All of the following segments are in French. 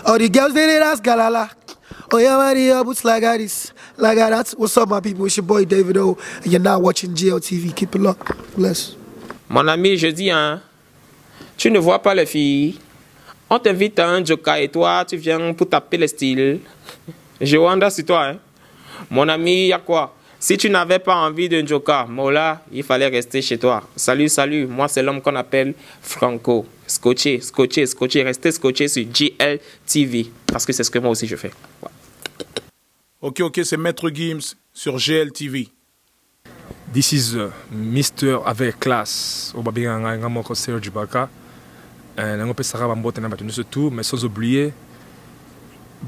All the girls they ask galala. Oh yeah, Maria, boots like this, like that. What's up, my people? It's your boy David O, and you're now watching GLTV. Keep it locked. Bless. Mon ami, je dis, hein, tu ne vois pas les filles. On t'invite à un joker et toi, tu viens pour taper le style. Je wonder sur toi, hein. Mon ami, il y a quoi? Si tu n'avais pas envie d'un joker, Mola, il fallait rester chez toi. Salut, salut. Moi, c'est l'homme qu'on appelle Franco. Scotché, scotché, scotché. Restez scotché sur GLTV. Parce que c'est ce que moi aussi je fais. Ouais. Ok, c'est Maître Gims sur GLTV. This is Mr. avec classe. Au babi un mon conseiller du Baka. On peut savoir m'emboter na battu tout, mais sans oublier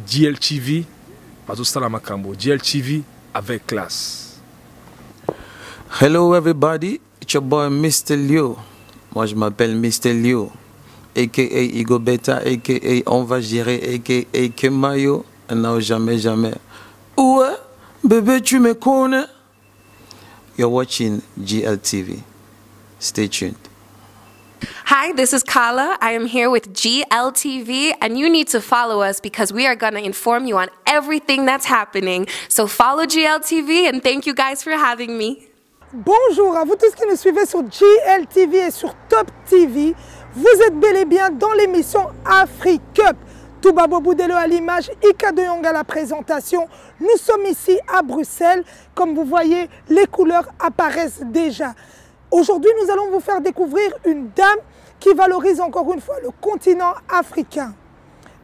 GLTV. Pas tout ça la macambo. GLTV avec classe. Hello everybody, it's your boy Mr. Leo. Moi je m'appelle Mr. Leo, aka Igo Beta, aka On va gérer, aka Kemayo, et non jamais jamais. Ouais, bébé tu me connais. You're watching GLTV. Stay tuned. Hi, this is Kala. I am here with GLTV, and you need to follow us because we are going to inform you on everything that's happening. So follow GLTV, and thank you guys for having me. Bonjour à vous tous qui nous suivez sur GLTV et sur Top TV. Vous êtes bel et bien dans l'émission Afrique Cup. Toubabo Boudelo à l'image, Ika de Yong à la présentation. Nous sommes ici à Bruxelles. Comme vous voyez, les couleurs apparaissent déjà. Aujourd'hui, nous allons vous faire découvrir une dame qui valorise encore une fois le continent africain.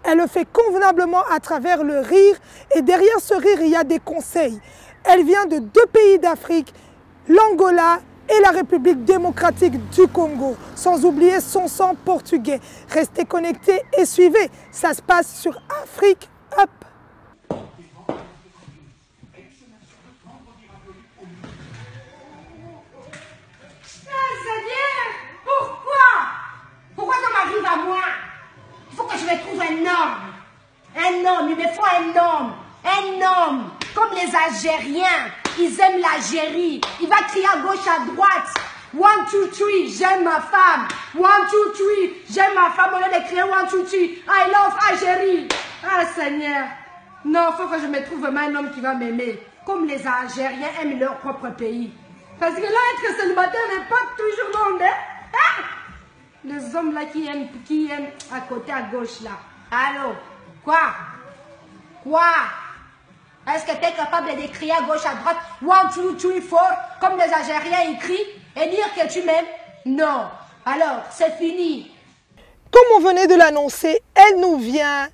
Elle le fait convenablement à travers le rire et derrière ce rire, il y a des conseils. Elle vient de 2 pays d'Afrique, l'Angola et la République démocratique du Congo, sans oublier son sang portugais. Restez connectés et suivez, ça se passe sur Afrique Up. Pourquoi ça m'arrive à moi? Il faut que je me trouve un homme, il me faut un homme, comme les Algériens, ils aiment l'Algérie, il va crier à gauche, à droite, 1, 2, 3, j'aime ma femme, 1, 2, 3, j'aime ma femme, au lieu de crier 1, 2, 3, I love Algérie. Ah Seigneur, non, il faut que je me trouve vraiment un homme qui va m'aimer, comme les Algériens aiment leur propre pays. Parce que là, être célibataire n'est pas toujours bon, hein? Les hommes là qui aiment à côté, à gauche là. Allô? Quoi? Est-ce que tu es capable de crier à gauche, à droite, 1, 2, 3, 4, comme les Algériens écrits, et dire que tu m'aimes? Non. Alors, c'est fini. Comme on venait de l'annoncer, elle nous vient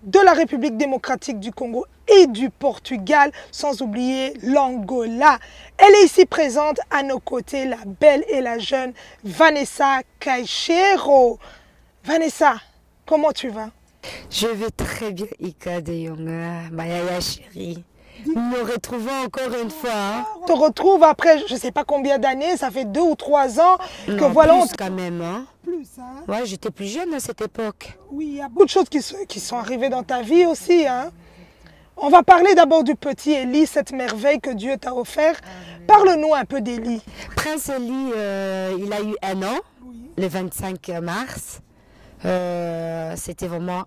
de la République démocratique du Congo et du Portugal, sans oublier l'Angola. Elle est ici présente à nos côtés, la belle et la jeune Vanessa Caichero. Vanessa, comment tu vas? Je vais très bien, Ika de Yonga, ma yaya chérie. Nous nous retrouvons encore une fois. Hein. On te retrouve après, je ne sais pas combien d'années, ça fait 2 ou 3 ans que non, voilà. Plus quand même, hein. Plus, hein. Ouais, j'étais plus jeune à cette époque. Oui, il y a beaucoup de choses qui sont arrivées dans ta vie aussi, hein. On va parler d'abord du petit Eli, cette merveille que Dieu t'a offert. Parle-nous un peu d'Eli. Prince Eli, il a eu 1 an, oui. Le 25 mars. C'était vraiment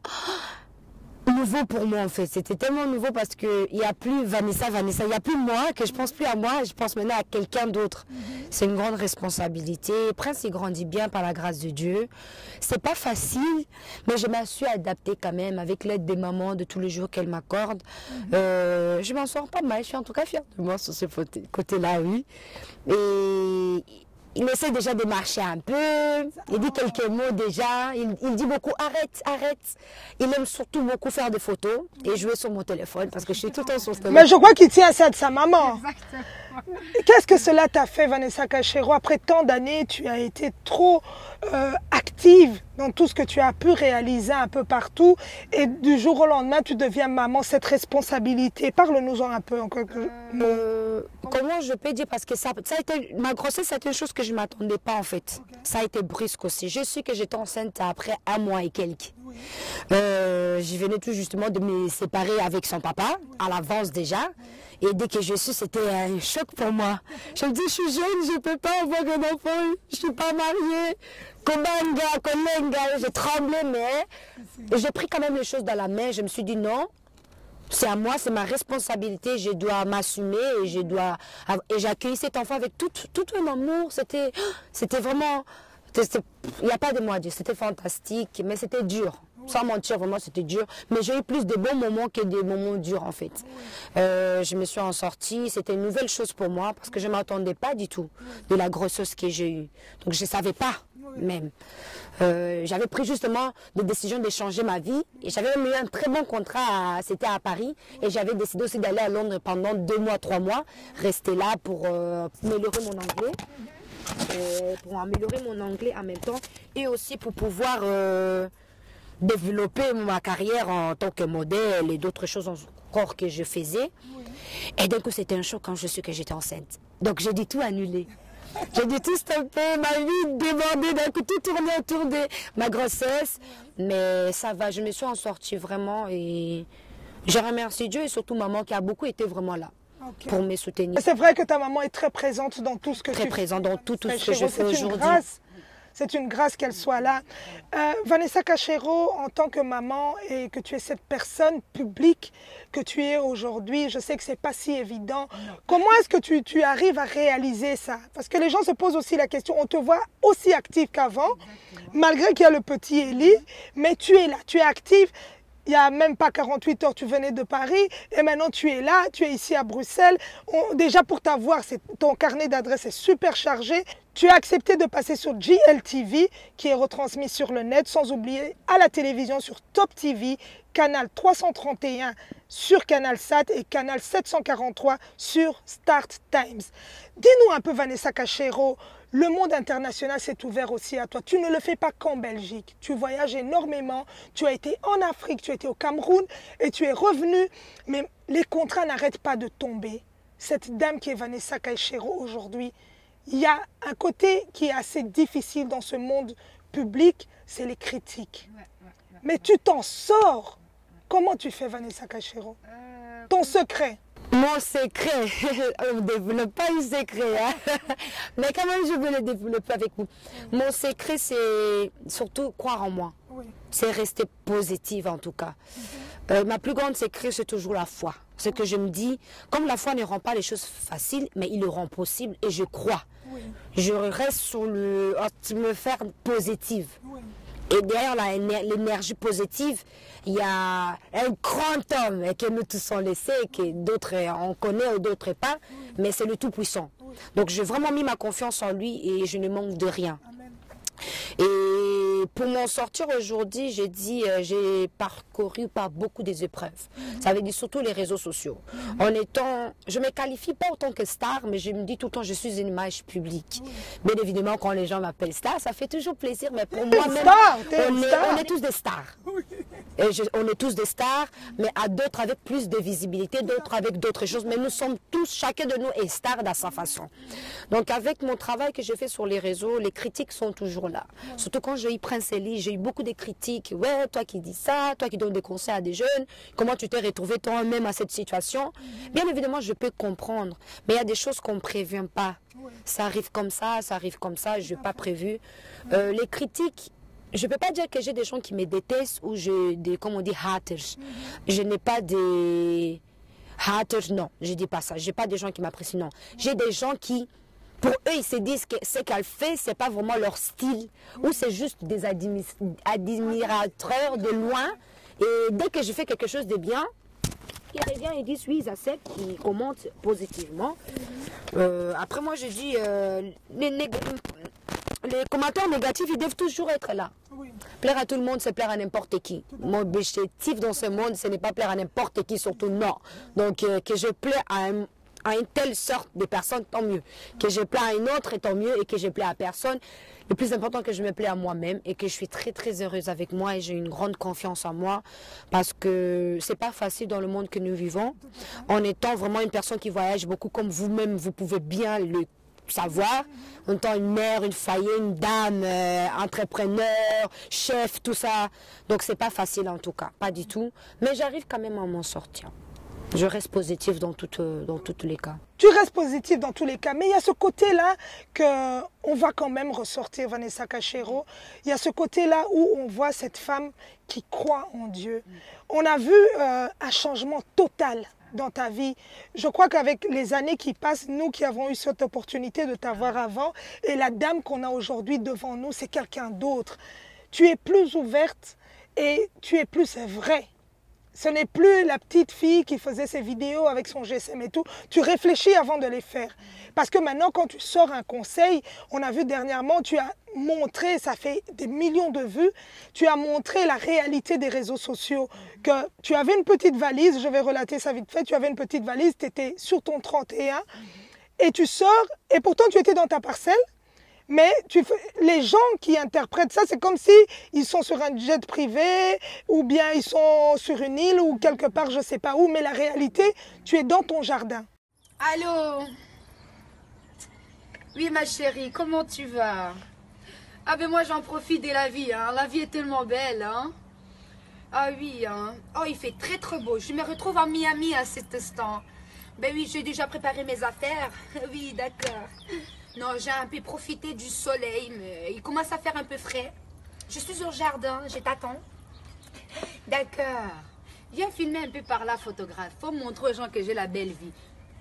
nouveau pour moi en fait. C'était tellement nouveau parce qu'il n'y a plus Vanessa. Il n'y a plus moi, que je pense plus à moi, je pense maintenant à quelqu'un d'autre. C'est une grande responsabilité. Prince, il grandit bien par la grâce de Dieu. C'est pas facile, mais je m'en suis adaptée quand même avec l'aide des mamans de tous les jours qu'elles m'accordent. Je m'en sors pas mal. Je suis en tout cas fière de moi sur ce côté-là, oui. Et il essaie déjà de marcher un peu, il dit quelques mots déjà, il dit beaucoup arrête. Il aime surtout beaucoup faire des photos et jouer sur mon téléphone parce que je suis tout le temps sur ce téléphone. Mais je crois qu'il tient ça de sa maman. Exactement. Qu'est-ce que cela t'a fait, Vanessa Caichero? Après tant d'années, tu as été trop active dans tout ce que tu as pu réaliser un peu partout et du jour au lendemain, tu deviens maman, cette responsabilité. Parle-nous-en un peu. Comment je peux dire? Parce que ça a été, ma grossesse, c'est une chose que je ne m'attendais pas en fait. Okay. Ça a été brusque aussi. Je sais que j'étais enceinte après 1 mois et quelques. Oui. Je venais tout justement de me séparer avec son papa, à l'avance déjà. Et dès que je suis, c'était un choc pour moi. Je me dis, je suis jeune, je ne peux pas avoir un enfant, je ne suis pas mariée. Kobanga, Kolenga, j'ai tremblé, mais j'ai pris quand même les choses dans la main. Je me suis dit non, c'est à moi, c'est ma responsabilité, je dois m'assumer et j'ai accueilli cet enfant avec tout un amour. C'était vraiment, il n'y a pas de mots à dire, c'était fantastique, mais c'était dur. Sans mentir, vraiment, c'était dur. Mais j'ai eu plus de bons moments que des moments durs, en fait. Je me suis en sortie. C'était une nouvelle chose pour moi parce que je ne m'attendais pas du tout de la grossesse que j'ai eue. Donc, je ne savais pas, même. J'avais pris justement des décisions de changer ma vie. Et j'avais même eu un très bon contrat, c'était à Paris. Et j'avais décidé aussi d'aller à Londres pendant 2 mois, 3 mois. Rester là pour améliorer mon anglais. Pour améliorer mon anglais en même temps. Et aussi pour pouvoir... développer ma carrière en tant que modèle et d'autres choses encore que je faisais. Et d'un coup, c'était un choc quand je suis que j'étais enceinte. Donc, j'ai dû tout annuler. J'ai dû tout stopper, ma vie débordée, d'un coup, tout tourner autour de ma grossesse. Mais ça va, je me suis en sortie vraiment et je remercie Dieu et surtout maman qui a beaucoup été vraiment là. Pour me soutenir. C'est vrai que ta maman est très présente dans tout ce que tu fais. Très présente dans tout ce que je fais aujourd'hui. C'est une grâce qu'elle soit là. Vanessa Cachero, en tant que maman et que tu es cette personne publique que tu es aujourd'hui, je sais que ce n'est pas si évident. Comment est-ce que tu arrives à réaliser ça? Parce que les gens se posent aussi la question, on te voit aussi active qu'avant, malgré qu'il y a le petit Eli, mais tu es là, tu es active. Il n'y a même pas 48 heures, tu venais de Paris et maintenant tu es là, tu es ici à Bruxelles. Déjà pour t'avoir, ton carnet d'adresses est super chargé. Tu as accepté de passer sur GLTV qui est retransmis sur le net, sans oublier à la télévision sur Top TV, canal 331 sur Canal Sat et canal 743 sur Start Times. Dis-nous un peu Vanessa Cachero, le monde international s'est ouvert aussi à toi. Tu ne le fais pas qu'en Belgique. Tu voyages énormément. Tu as été en Afrique, tu as été au Cameroun et tu es revenu. Mais les contrats n'arrêtent pas de tomber. Cette dame qui est Vanessa Cachero aujourd'hui, il y a un côté qui est assez difficile dans ce monde public, c'est les critiques. Mais tu t'en sors. Comment tu fais Vanessa Cachero? Ton secret? Mon secret, on ne développe pas un secret, hein? Mais quand même je veux le développer avec vous. Mon secret, c'est surtout croire en moi. C'est rester positive en tout cas. Ma plus grande secret, c'est toujours la foi. Ce que je me dis, comme la foi ne rend pas les choses faciles, mais il le rend possible et je crois. Je reste sur me faire positive. Et derrière l'énergie positive, il y a un grand homme que nous tous on le sait, que d'autres on connaît ou d'autres pas, mais c'est le Tout-Puissant. Donc j'ai vraiment mis ma confiance en lui et je ne manque de rien. Et pour m'en sortir aujourd'hui, j'ai parcouru par beaucoup des épreuves. Ça veut dire surtout les réseaux sociaux. Je ne me qualifie pas autant que star, mais je me dis tout le temps, je suis une image publique. Bien évidemment, quand les gens m'appellent star, ça fait toujours plaisir, mais pour moi-même, on est tous des stars. On est tous des stars, mais à d'autres avec plus de visibilité, d'autres avec d'autres choses. Mais nous sommes tous, chacun de nous est star dans sa façon. Donc avec mon travail que je fais sur les réseaux, les critiques sont toujours là. Surtout quand j'ai eu Prince Eli, j'ai eu beaucoup de critiques. Ouais, toi qui dis ça, toi qui donnes des conseils à des jeunes, comment tu t'es retrouvé toi-même à cette situation? Bien évidemment, je peux comprendre, mais il y a des choses qu'on ne prévient pas. Ça arrive comme ça, je n'ai pas prévu. Les critiques, je ne peux pas dire que j'ai des gens qui me détestent ou comme on dit, haters. Je n'ai pas des haters, non, je ne dis pas ça. Je n'ai pas des gens qui m'apprécient, non. J'ai des gens qui... Pour eux, ils se disent que ce qu'elle fait, ce n'est pas vraiment leur style. Ou c'est juste des admirateurs de loin. Et dès que je fais quelque chose de bien, ils reviennent et disent oui, ils acceptent, ils commentent positivement. Après, moi, je dis, les commentaires négatifs, ils doivent toujours être là. Plaire à tout le monde, c'est plaire à n'importe qui. Mon objectif dans ce monde, ce n'est pas plaire à n'importe qui, surtout non. Donc, que je plaire à une telle sorte de personne, tant mieux. Que je plais à une autre, tant mieux. Et que je plais à personne. Le plus important, que je me plais à moi-même et que je suis très très heureuse avec moi et j'ai une grande confiance en moi parce que c'est pas facile dans le monde que nous vivons. En étant vraiment une personne qui voyage beaucoup comme vous-même, vous pouvez bien le savoir. En étant une mère, une faillée, une dame, entrepreneur, chef, tout ça. Donc c'est pas facile en tout cas, pas du tout. Mais j'arrive quand même à m'en sortir. Je reste positive dans tous les cas. Tu restes positive dans tous les cas, mais il y a ce côté-là qu'on va quand même ressortir, Vanessa Cachero. Il y a ce côté-là où on voit cette femme qui croit en Dieu. On a vu un changement total dans ta vie. Je crois qu'avec les années qui passent, nous qui avons eu cette opportunité de t'avoir avant, et la dame qu'on a aujourd'hui devant nous, c'est quelqu'un d'autre. Tu es plus ouverte et tu es plus vraie. Ce n'est plus la petite fille qui faisait ses vidéos avec son GSM et tout. Tu réfléchis avant de les faire. Parce que maintenant, quand tu sors un conseil, on a vu dernièrement, tu as montré, ça fait des millions de vues, tu as montré la réalité des réseaux sociaux. Que tu avais une petite valise, je vais relater ça vite fait, tu avais une petite valise, tu étais sur ton 31 et tu sors, et pourtant tu étais dans ta parcelle. Mais les gens qui interprètent ça, c'est comme si ils sont sur un jet privé ou bien ils sont sur une île ou quelque part, je ne sais pas où. Mais la réalité, tu es dans ton jardin. Allô? Oui, ma chérie, comment tu vas? Ah ben moi, j'en profite de la vie. Hein. La vie est tellement belle. Hein. Ah oui. Hein. Oh, il fait très très beau. Je me retrouve en Miami à cet instant. Ben oui, j'ai déjà préparé mes affaires. Oui, d'accord. Non, j'ai un peu profité du soleil, mais il commence à faire un peu frais. Je suis au jardin, je t'attends. D'accord. Viens filmer un peu par là, photographe. Faut montrer aux gens que j'ai la belle vie.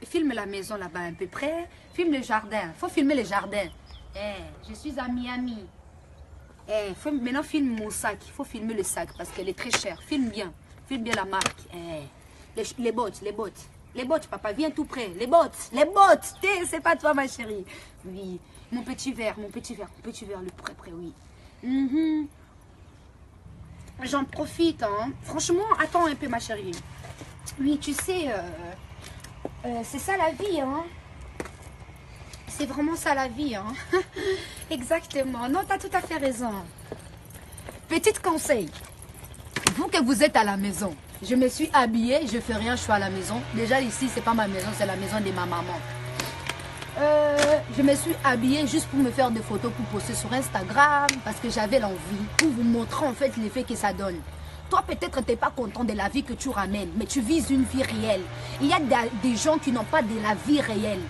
Filme la maison là-bas un peu près. Filme le jardin. Faut filmer le jardin. Je suis à Miami. Maintenant, filme mon sac. Il faut filmer le sac parce qu'elle est très chère. Filme bien la marque. Les bottes. Les bottes, papa, viens tout près. Les bottes. C'est pas toi, ma chérie. Oui, mon petit verre, le près, oui. J'en profite, hein. Franchement, attends un peu, ma chérie. Oui, tu sais, c'est ça la vie, hein. C'est vraiment ça la vie, hein. Exactement. Non, t'as tout à fait raison. Petit conseil. Vous que vous êtes à la maison, je me suis habillée, je fais rien, je suis à la maison. Déjà ici, c'est pas ma maison, c'est la maison de ma maman. Je me suis habillée juste pour me faire des photos pour poster sur Instagram parce que j'avais l'envie, pour vous montrer en fait l'effet que ça donne. Toi, peut-être, tu n'es pas content de la vie que tu ramènes, mais tu vises une vie réelle. Il y a des gens qui n'ont pas de la vie réelle.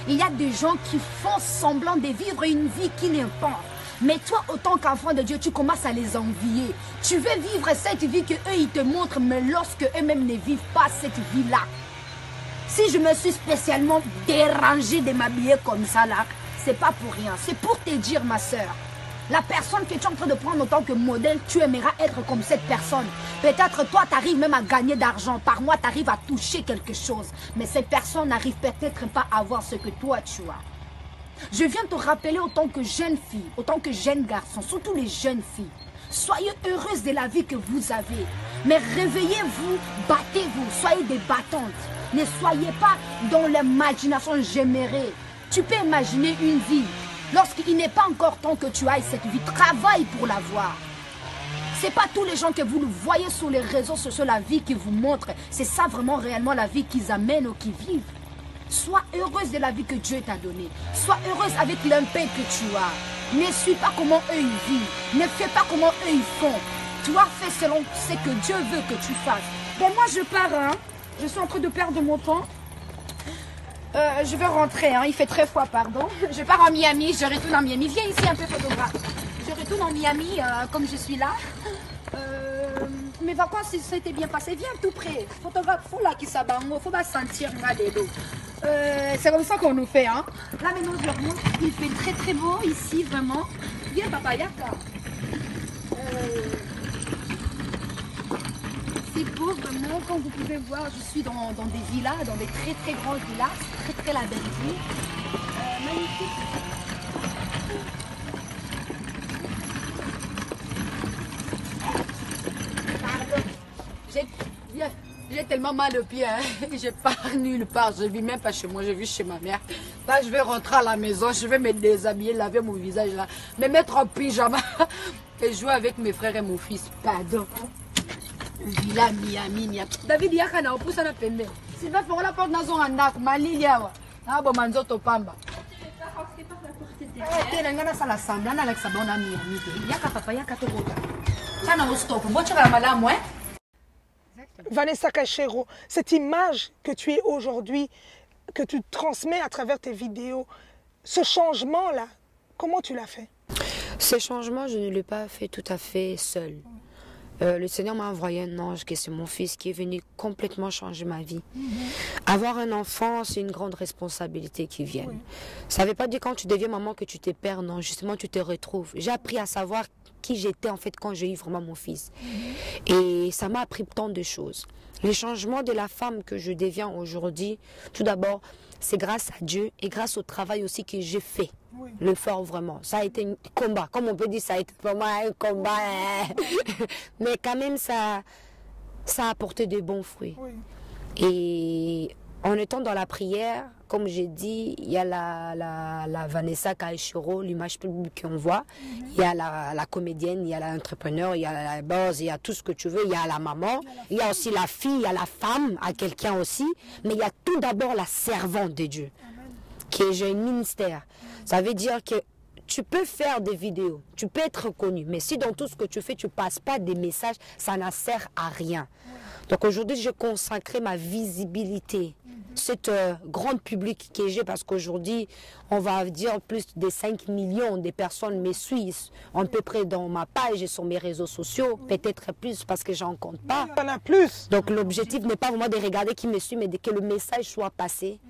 Il y a des gens qui font semblant de vivre une vie qui n'est pas. Mais toi, autant qu'enfant de Dieu, tu commences à les envier. Tu veux vivre cette vie que eux ils te montrent, mais lorsque eux-mêmes ne vivent pas cette vie-là. Si je me suis spécialement dérangée de m'habiller comme ça là, c'est pas pour rien. C'est pour te dire, ma soeur, la personne que tu es en train de prendre en tant que modèle, tu aimeras être comme cette personne. Peut-être toi, tu arrives même à gagner d'argent. Par mois, tu arrives à toucher quelque chose. Mais cette personne n'arrive peut-être pas à avoir ce que toi, tu as. Je viens te rappeler autant que jeune fille, autant que jeune garçon, surtout les jeunes filles. Soyez heureuses de la vie que vous avez. Mais réveillez-vous, battez-vous, soyez des battantes. Ne soyez pas dans l'imagination j'aimerais. Tu peux imaginer une vie. Lorsqu'il n'est pas encore temps que tu ailles cette vie, travaille pour l'avoir. Ce n'est pas tous les gens que vous voyez sur les réseaux sociaux, la vie qu'ils vous montrent. C'est ça vraiment réellement la vie qu'ils amènent ou qu'ils vivent. Sois heureuse de la vie que Dieu t'a donnée. Sois heureuse avec l'impact que tu as. Ne suis pas comment eux ils vivent. Ne fais pas comment eux ils font. Toi, fais selon ce que Dieu veut que tu fasses. Bon, moi je pars. Hein. Je suis en train de perdre mon temps. Je vais rentrer. Hein. Il fait très froid, pardon. Je pars en Miami. Je retourne en Miami. Viens ici un peu, photographe. Je retourne en Miami comme je suis là. Mes vacances s'étaient bien passées. Viens tout près. Photographe, faut là qui s'abango. Faut pas sentir l'eau. C'est comme ça qu'on nous fait. Hein. Là maintenant je remonte. Il fait très très beau ici vraiment. Viens papa, yaka. C'est beau vraiment. Comme vous pouvez voir, je suis dans des villas, dans des très très grandes villas. C'est très très la belle vie. Magnifique. J'ai tellement mal aux pieds, hein. Je pars nulle part, je vis même pas chez moi, je vis chez ma mère. Là, je vais rentrer à la maison, je vais me déshabiller, laver mon visage là, me mettre en pyjama et jouer avec mes frères et mon fils. Pardon. Villa Miami, David Yakana, on pousse à la peine. C'est pas pour la porte dans un andak, Malilia. Ah bon, manzoto pamba. Telangana ça l'assemblée, on a avec ça bon ami. Yaka papa, yaka to. Ça n'a pas stop. Moi tu vas la malamu, hein? Vanessa Cachero, cette image que tu es aujourd'hui, que tu transmets à travers tes vidéos, ce changement-là, comment tu l'as fait? Ce changement, je ne l'ai pas fait tout à fait seul. Le Seigneur m'a envoyé un ange, qui c'est mon fils, qui est venu complètement changer ma vie. Avoir un enfant, c'est une grande responsabilité qui vient. Ça ne veut pas dire quand tu deviens maman que tu te perds, non, justement tu te retrouves. J'ai appris à savoir qui j'étais en fait quand j'ai eu vraiment mon fils. Et ça m'a appris tant de choses. Les changements de la femme que je deviens aujourd'hui, tout d'abord, c'est grâce à Dieu et grâce au travail aussi que j'ai fait. Le fort vraiment. Ça a été un combat. Comme on peut dire, ça a été vraiment un combat. Mais quand même, ça a apporté de bons fruits. Et en étant dans la prière, comme j'ai dit, il y a la Vanessa Cachero, l'image publique qu'on voit. Il y a la comédienne, il y a l'entrepreneur, il y a la boss, il y a tout ce que tu veux. Il y a la maman, il y a aussi la fille, il y a la femme, à quelqu'un aussi. Mais il y a tout d'abord la servante de Dieu, qui est un ministère. Ça veut dire que tu peux faire des vidéos, tu peux être reconnu, mais si dans tout ce que tu fais, tu ne passes pas des messages, ça ne sert à rien. Donc aujourd'hui, j'ai consacré ma visibilité, cette grande public que j'ai, parce qu'aujourd'hui, on va dire plus de 5 millions de personnes me suivent, à peu près dans ma page et sur mes réseaux sociaux, peut-être plus parce que j'en compte pas. Il y en a plus. Donc l'objectif n'est pas vraiment de regarder qui me suit, mais que le message soit passé.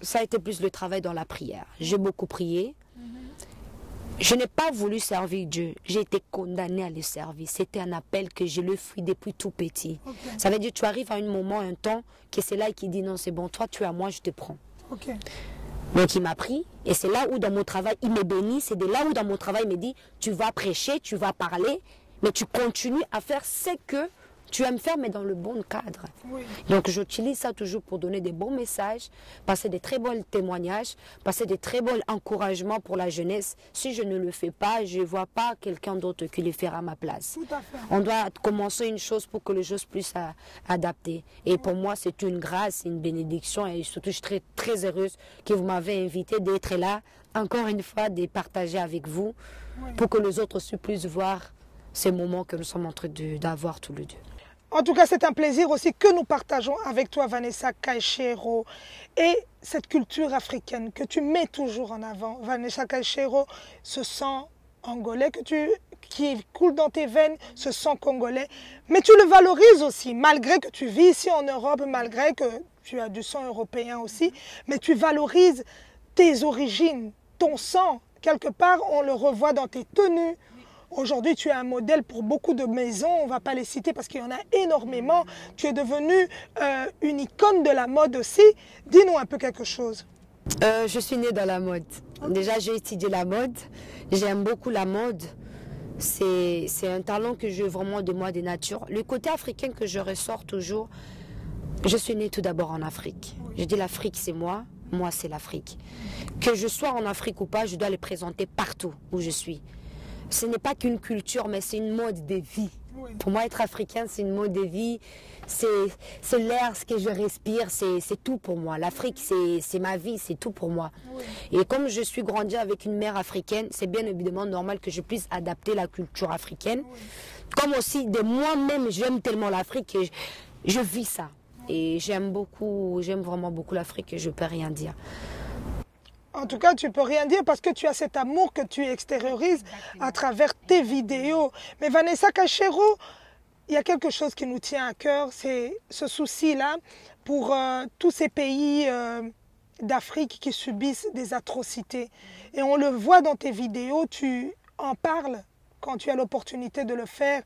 Ça a été plus le travail dans la prière. J'ai beaucoup prié. Je n'ai pas voulu servir Dieu. J'ai été condamnée à le servir. C'était un appel que je le fuis depuis tout petit. Ça veut dire que tu arrives à un moment, un temps, que c'est là qui dit non, c'est bon, toi tu es à moi, je te prends. Donc il m'a pris. Et c'est là où dans mon travail, il me bénit. C'est de là où dans mon travail, il me dit, tu vas prêcher, tu vas parler, mais tu continues à faire ce que tu aimes faire, mais dans le bon cadre. Donc j'utilise ça toujours pour donner des bons messages, passer des très bons témoignages, passer des très bons encouragements pour la jeunesse. Si je ne le fais pas, je ne vois pas quelqu'un d'autre qui le fera à ma place. On doit commencer une chose pour que les choses puissent adapter. Et pour moi, c'est une grâce, une bénédiction. Et surtout, je suis très, très heureuse que vous m'avez invité d'être là, encore une fois, de partager avec vous, pour que les autres puissent voir ces moments que nous sommes en train d'avoir tous les deux. En tout cas, c'est un plaisir aussi que nous partageons avec toi, Vanessa Cachero, et cette culture africaine que tu mets toujours en avant. Vanessa Cachero, ce sang angolais qui coule dans tes veines, ce sang congolais, mais tu le valorises aussi, malgré que tu vis ici en Europe, malgré que tu as du sang européen aussi, mais tu valorises tes origines, ton sang. Quelque part, on le revoit dans tes tenues. Aujourd'hui, tu es un modèle pour beaucoup de maisons, on ne va pas les citer parce qu'il y en a énormément. Tu es devenue une icône de la mode aussi. Dis-nous un peu quelque chose. Je suis née dans la mode. Déjà, j'ai étudié la mode. J'aime beaucoup la mode. C'est un talent que j'ai vraiment de moi, de nature. Le côté africain que je ressors toujours, je suis née tout d'abord en Afrique. Je dis l'Afrique, c'est moi. Moi, c'est l'Afrique. Que je sois en Afrique ou pas, je dois les présenter partout où je suis. Ce n'est pas qu'une culture, mais c'est une mode de vie. Pour moi, être africain, c'est une mode de vie. C'est l'air, ce que je respire, c'est tout pour moi. L'Afrique, c'est ma vie, c'est tout pour moi. Et comme je suis grandie avec une mère africaine, c'est bien évidemment normal que je puisse adapter la culture africaine. Comme aussi, de moi-même, j'aime tellement l'Afrique que je vis ça. Et j'aime vraiment beaucoup l'Afrique et je ne peux rien dire. En tout cas, tu ne peux rien dire parce que tu as cet amour que tu extériorises à travers tes vidéos. Mais Vanessa Cachero, il y a quelque chose qui nous tient à cœur, c'est ce souci-là pour tous ces pays d'Afrique qui subissent des atrocités. Et on le voit dans tes vidéos, tu en parles quand tu as l'opportunité de le faire.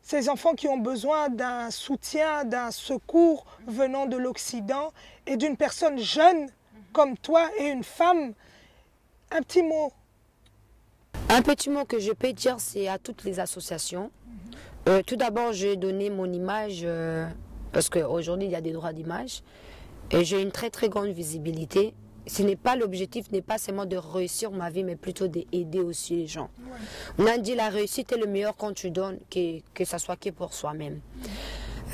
Ces enfants qui ont besoin d'un soutien, d'un secours venant de l'Occident et d'une personne jeune comme toi et une femme, un petit mot. Un petit mot que je peux dire, c'est à toutes les associations. Tout d'abord, j'ai donné mon image, parce qu'aujourd'hui, il y a des droits d'image, et j'ai une très très grande visibilité. L'objectif n'est pas seulement de réussir ma vie, mais plutôt d'aider aussi les gens. On a dit la réussite est le meilleur quand tu donnes, que ça soit que pour soi-même.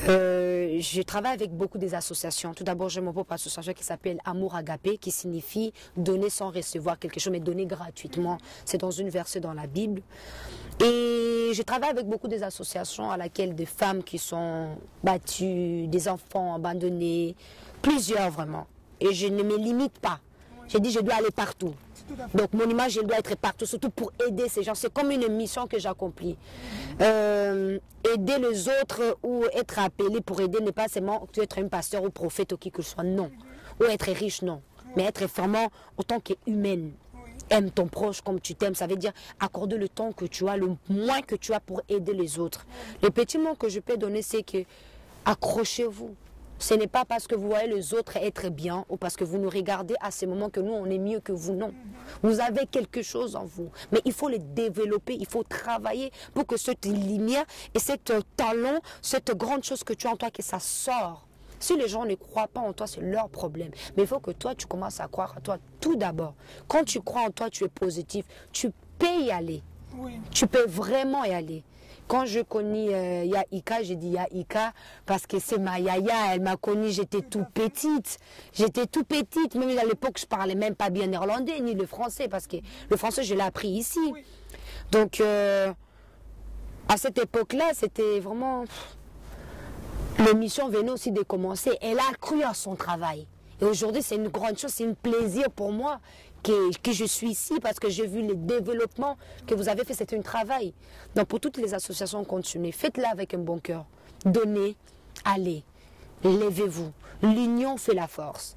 Je travaille avec beaucoup des associations. Tout d'abord, j'ai mon propre association qui s'appelle Amour Agapé, qui signifie donner sans recevoir quelque chose, mais donner gratuitement. C'est dans une verset dans la Bible. Et je travaille avec beaucoup des associations à laquelle des femmes qui sont battues, des enfants abandonnés, plusieurs vraiment. Et je ne me limite pas. J'ai dit je dois aller partout. Donc mon image, elle doit être partout, surtout pour aider ces gens. C'est comme une mission que j'accomplis. Aider les autres ou être appelé pour aider n'est pas seulement être un pasteur ou prophète ou qui que ce soit, non. Ou être riche, non. Mais être vraiment autant qu'humaine. Aime ton proche comme tu t'aimes. Ça veut dire accorder le temps que tu as, le moins que tu as pour aider les autres. Le petit mot que je peux donner, c'est que accrochez-vous. Ce n'est pas parce que vous voyez les autres être bien ou parce que vous nous regardez à ce moment que nous, on est mieux que vous. Non. Vous avez quelque chose en vous. Mais il faut le développer, il faut travailler pour que cette lumière et cet talent, cette grande chose que tu as en toi, que ça sort. Si les gens ne croient pas en toi, c'est leur problème. Mais il faut que toi, tu commences à croire en toi tout d'abord. Quand tu crois en toi, tu es positif. Tu peux y aller. Oui. Tu peux vraiment y aller. Quand je connais Yaïka, j'ai dit Yaïka parce que c'est ma Yaya, elle m'a connue, j'étais tout petite. J'étais tout petite, même à l'époque, je parlais même pas bien néerlandais ni le français parce que le français, je l'ai appris ici. Oui. Donc, à cette époque-là, c'était vraiment... L'émission venait aussi de commencer. Elle a cru à son travail. Et aujourd'hui, c'est une grande chose, c'est un plaisir pour moi que je suis ici parce que j'ai vu le développement que vous avez fait. C'est un travail. Donc, pour toutes les associations, continuez. Faites-le avec un bon cœur. Donnez, allez, levez-vous. L'union fait la force.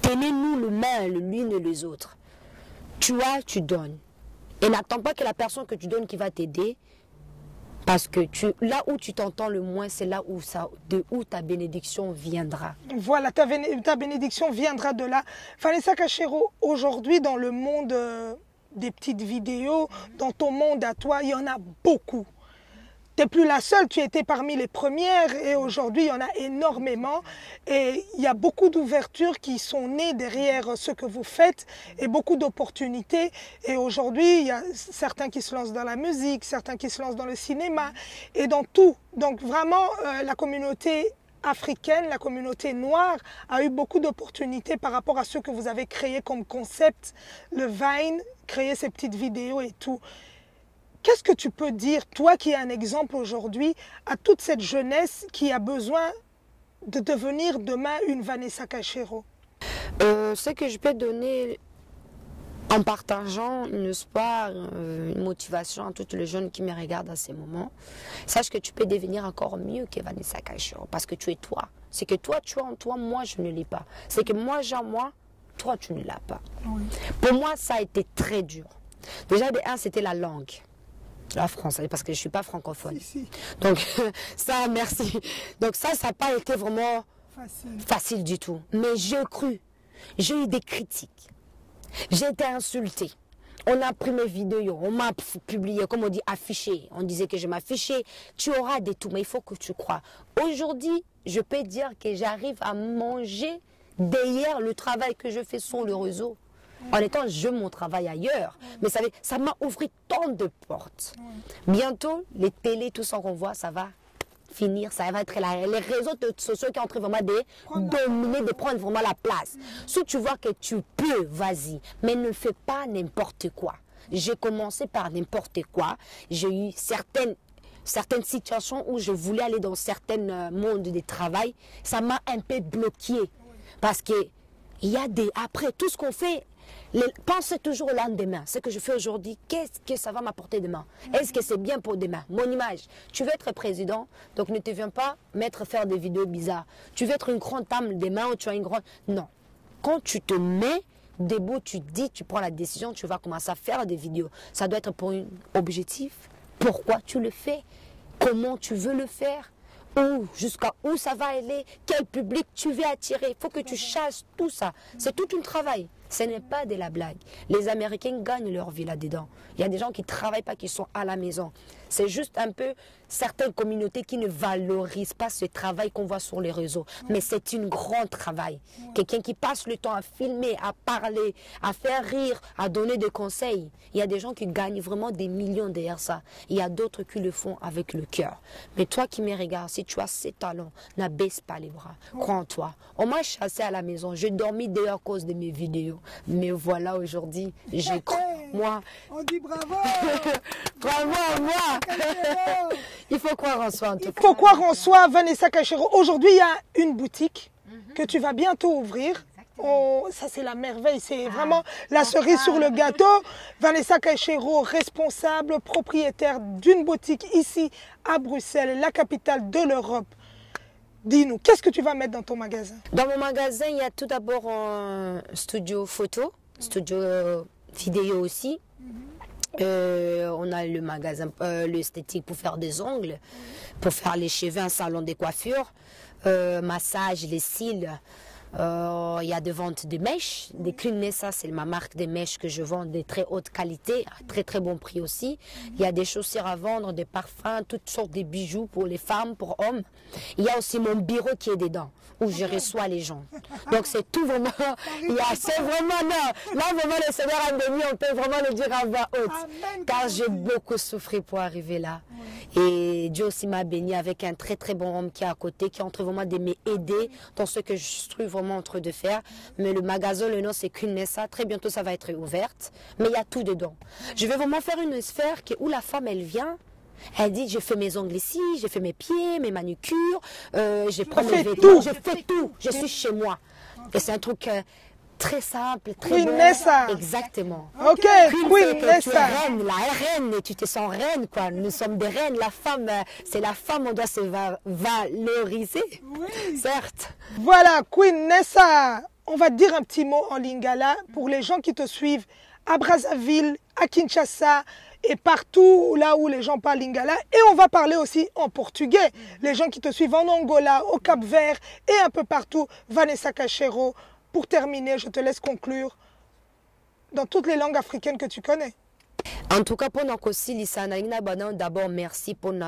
Tenez-nous le main l'une et les autres. Tu as, tu donnes. Et n'attends pas que la personne que tu donnes qui va t'aider. Parce que là où tu t'entends le moins, c'est là où ta bénédiction viendra. Voilà, ta bénédiction viendra de là. Vanessa Cachero, aujourd'hui, dans le monde des petites vidéos, dans ton monde à toi, il y en a beaucoup. Tu n'es plus la seule, tu étais parmi les premières et aujourd'hui, il y en a énormément. Et il y a beaucoup d'ouvertures qui sont nées derrière ce que vous faites et beaucoup d'opportunités. Et aujourd'hui, il y a certains qui se lancent dans la musique, certains qui se lancent dans le cinéma et dans tout. Donc vraiment, la communauté africaine, la communauté noire a eu beaucoup d'opportunités par rapport à ce que vous avez créé comme concept, le Vine, créer ces petites vidéos et tout. Qu'est-ce que tu peux dire, toi qui es un exemple aujourd'hui, à toute cette jeunesse qui a besoin de devenir demain une Vanessa Cachero? Ce que je peux donner en partageant une espoir, une motivation à toutes les jeunes qui me regardent à ces moments, sache que tu peux devenir encore mieux que Vanessa Cachero parce que tu es toi. C'est que toi, tu as en toi, moi, je ne l'ai pas. C'est que moi, j'ai en moi, toi, tu ne l'as pas. Oui. Pour moi, ça a été très dur. Déjà, de un, c'était la langue. La France, parce que je ne suis pas francophone. Si. Donc, ça, merci. Donc ça n'a pas été vraiment facile du tout. Mais j'ai cru. J'ai eu des critiques. J'ai été insultée. On a pris mes vidéos, on m'a publié, comme on dit, affiché. On disait que je m'affichais. Tu auras des tout, mais il faut que tu crois. Aujourd'hui, je peux dire que j'arrive à manger derrière le travail que je fais sur le réseau. En étant, je mon travail ailleurs. Mais ça m'a ouvert tant de portes. Bientôt, les télés, tout ça qu'on voit, ça va finir. Ça va être les réseaux sociaux qui sont en train vraiment de dominer, de prendre vraiment la place. Si tu vois que tu peux, vas-y. Mais ne fais pas n'importe quoi. J'ai commencé par n'importe quoi. J'ai eu certaines situations où je voulais aller dans certains mondes de travail. Ça m'a un peu bloqué. Parce que il y a après tout ce qu'on fait, pensez toujours au lendemain. Ce que je fais aujourd'hui, qu'est-ce que ça va m'apporter demain? Est-ce que c'est bien pour demain? Mon image. Tu veux être président, donc ne te viens pas faire des vidéos bizarres. Tu veux être une grande dame demain ou tu as une grande... Non. Quand tu te mets debout, tu dis, tu prends la décision, tu vas commencer à faire des vidéos. Ça doit être pour un objectif. Pourquoi tu le fais? Comment tu veux le faire? Jusqu'à où ça va aller, quel public tu veux attirer. Il faut que tu chasses tout ça. C'est tout un travail. Ce n'est pas de la blague. Les Américains gagnent leur vie là-dedans. Il y a des gens qui ne travaillent pas, qui sont à la maison. C'est juste un peu certaines communautés qui ne valorisent pas ce travail qu'on voit sur les réseaux. Mais c'est un grand travail. Quelqu'un qui passe le temps à filmer, à parler, à faire rire, à donner des conseils. Il y a des gens qui gagnent vraiment des millions derrière ça. Il y a d'autres qui le font avec le cœur. Mais toi qui me regardes, si tu as ces talents, n'abaisse pas les bras. Crois en toi. On m'a chassé à la maison. J'ai dormi d'ailleurs à cause de mes vidéos. Mais voilà, aujourd'hui, j'ai cru. Moi. On dit bravo. Bravo à moi. Il faut croire en soi en tout cas. Il faut croire en soi, Vanessa Cachero. Aujourd'hui, il y a une boutique que tu vas bientôt ouvrir. Oh, ça, c'est la merveille. C'est vraiment la cerise sur le gâteau. Vanessa Cachero, responsable, propriétaire d'une boutique ici à Bruxelles, la capitale de l'Europe. Dis-nous, qu'est-ce que tu vas mettre dans ton magasin? Dans mon magasin, il y a tout d'abord un studio photo, studio vidéo aussi. On a le magasin, l'esthétique pour faire des ongles, pour faire les cheveux, un salon de coiffure, massage, les cils. Il y a des ventes de mèches, des Queen Nessa, c'est ma marque de mèches que je vends de très haute qualité, à très très bon prix aussi. Il y a des chaussures à vendre, des parfums, toutes sortes de bijoux pour les femmes, pour hommes. Il y a aussi mon bureau qui est dedans, où je reçois les gens. Donc c'est tout vraiment, c'est vraiment, non, là vraiment le Seigneur a béni, on peut vraiment le dire à voix haute, car j'ai beaucoup souffert pour arriver là. Et Dieu aussi m'a béni avec un très très bon homme qui est à côté, qui est en train vraiment de m'aider dans ce que je suis vraiment en train de faire. Mais le magasin, le nom c'est Queen Nessa, très bientôt ça va être ouverte, mais il y a tout dedans. Je vais vraiment faire une sphère où la femme elle vient. Elle dit, je fais mes ongles ici, je fais mes pieds, mes manucures, je prends mes vêtements, je fais tout, je suis chez moi. Et c'est un truc très simple, très Queen bon. Nessa. Exactement. Ok, Queen Tu es Nessa. reine, la reine, tu te sens reine, quoi. Nous sommes des reines, la femme, c'est la femme, on doit se valoriser. Oui. Certes. Voilà, Queen Nessa. On va te dire un petit mot en lingala pour les gens qui te suivent à Brazzaville, à Kinshasa et partout là où les gens parlent lingala. Et on va parler aussi en portugais. Les gens qui te suivent en Angola, au Cap-Vert et un peu partout. Vanessa Cachero, pour terminer, je te laisse conclure dans toutes les langues africaines que tu connais. En tout cas, pour nous, d'abord, merci pour nous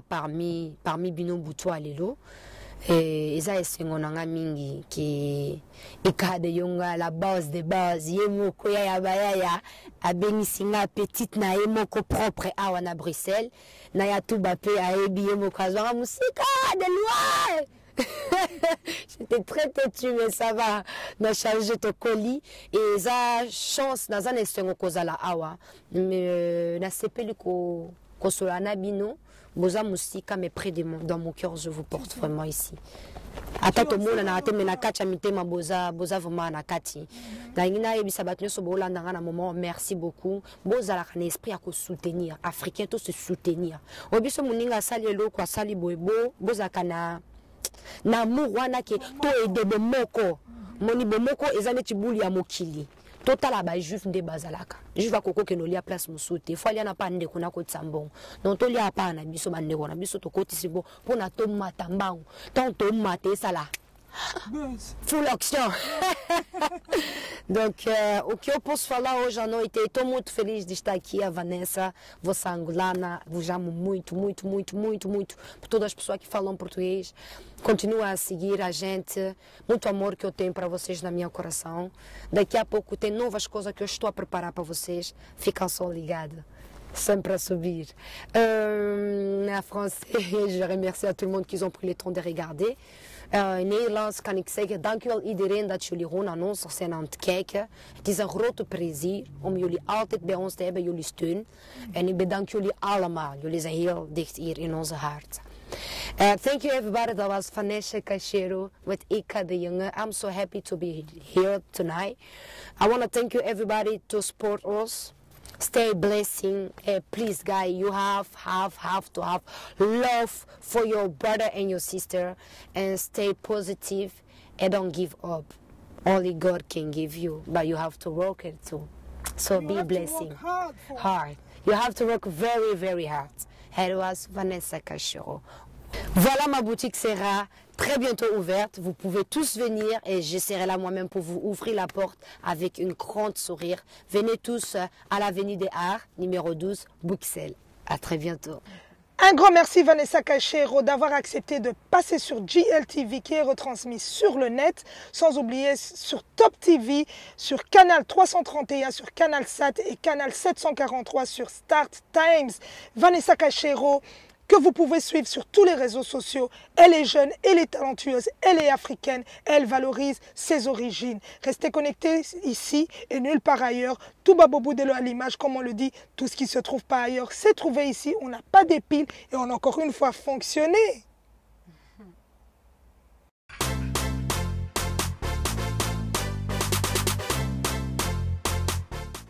parmi Bino Boutou Alelo. Et ça, c'est un mingi qui est la base de base. Yemo koya ya bayaya a benisinga petite na yemo ko propre à na Bruxelles. Na ya tout bapé a ebi yemo kazwa musika de loi. J'étais très têtu, mais ça va. On a chargé ton colis. Et ça, chance, dans un instant, kozala awa. Mais na sepeli ko solana bino. Boza musika, mais près de mon, dans mon cœur, je vous porte vraiment ici. Ata to mona na ate mena kacha mitema boza vraiment na kati. Na ngina yebi sabatnyo so bola ndanga na moment, merci beaucoup. Boza la kana esprit à soutenir, africain to se soutenir. Obiso muninga sali eloko sali boebo, boza kana na murwana ke to edebe moko. Moni bomoko ezane tibuli ya mokili. Total ba juif nde bazalaka. Juif va koko ke no lia place musute. Fo lia na pa nde kuna ko tsambong. Non to lia pa na biso bande ko na biso to koti sibo pona to matambango. Tant to mate sala. Full action. Donc, o que eu posso falar hoje à noite, estou muito feliz de estar aqui, a Vanessa, você angolana, vos amo muito, muito, muito, muito, muito, por todas as pessoas que falam português. Continua a seguir a gente, muito amor que eu tenho para vocês na meu coração. Daqui a pouco tem novas coisas que eu estou a preparar para vocês, ficam só ligados. Sempre à subir. En français, je remercie à tout le monde qui ont pris le temps de regarder. In Nederlands kan ik zeggen, dankjewel iedereen dat jullie gewoon aan ons zijn aan het kijken. Het is een grote plezier om jullie altijd bij ons te hebben, jullie steun. En ik bedank jullie allemaal. Jullie zijn heel dicht hier in onze hart. Thank you everybody. That was Vanessa Cachero with Ika de Jonge. I'm so happy to be here tonight. I want to thank you everybody to support us. Stay blessing. Please, guys, you have to have love for your brother and your sister, and stay positive and don't give up. Only God can give you, but you have to work it too. So be blessing. Hard. You have to work very, very hard. It was Vanessa Cachero. Voilà, ma boutique sera très bientôt ouverte. Vous pouvez tous venir et je serai là moi-même pour vous ouvrir la porte avec une grande sourire. Venez tous à l'avenue des Arts, numéro 12, Bruxelles. À très bientôt. Un grand merci Vanessa Cachero d'avoir accepté de passer sur GLTV qui est retransmis sur le net, sans oublier sur Top TV, sur Canal 331, sur Canal Sat et Canal 743 sur Start Times. Vanessa Cachero, que vous pouvez suivre sur tous les réseaux sociaux. Elle est jeune, elle est talentueuse, elle est africaine, elle valorise ses origines. Restez connectés ici et nulle part ailleurs. Tout Babo Boudelo à l'image, comme on le dit, tout ce qui ne se trouve pas ailleurs, c'est trouvé ici. On n'a pas d'épile et on a encore une fois fonctionné.